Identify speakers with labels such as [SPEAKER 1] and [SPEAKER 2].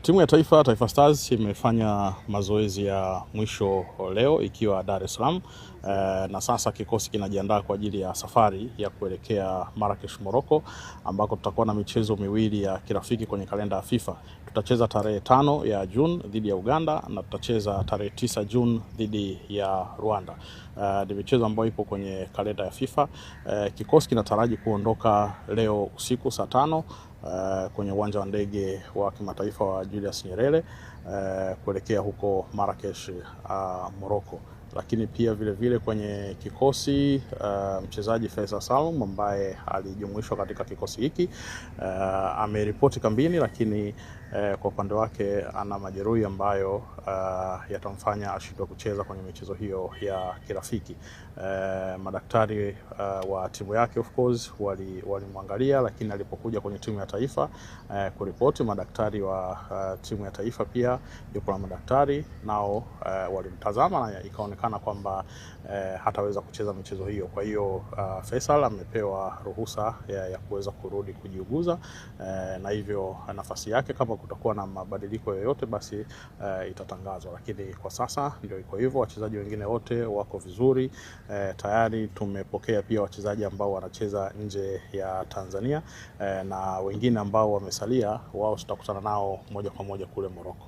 [SPEAKER 1] Timu ya Taifa Stars imefanya mazoezi ya mwisho leo ikiwa Dar es Salaam, na sasa kikosi kinajiandaa kwa ajili ya safari ya kuelekea Marrakesh, Morocco, ambako tutakuwa na michezo miwili ya kirafiki kwenye kalenda ya FIFA. Tutacheza tarehe 5 ya Juni dhidi ya Uganda na tutacheza tarehe 9 Juni dhidi ya Rwanda. Ni michezo ambayo ipo kwenye kalenda ya FIFA. Kikosi kinataraji kuondoka leo usiku saa 5 kwenye uwanja wa ndege wa kimataifa wa Julius Nyerere kuelekea huko Marrakesh, Morocco. Lakini pia vile kwenye kikosi mchezaji Faisal Salum ambaye alijumuishwa katika kikosi hiki ameripoti kambini, lakini kwa upande wake ana majeruhi ambayo yatamfanya ashindwe kucheza kwenye michezo hiyo ya kirafiki. Madaktari wa timu yake of course walimwangalia, lakini alipokuja kwenye timu ya taifa kuripoti, madaktari wa timu ya taifa pia yupo na madaktari nao walimtazama na ikaonekana kwamba hataweza kucheza michezo hiyo. Kwa hiyo Faisal amepewa ruhusa ya kuweza kurudi kujiuguza, na hivyo nafasi yake kama kutakuwa na mabadiliko yoyote basi itatangazwa, lakini kwa sasa ndio iko hivyo. Wachezaji wengine wote wako vizuri. Tayari tumepokea pia wachezaji ambao wanacheza nje ya Tanzania, na wengine ambao wamesalia wao tutakutana nao moja kwa moja kule Morocco.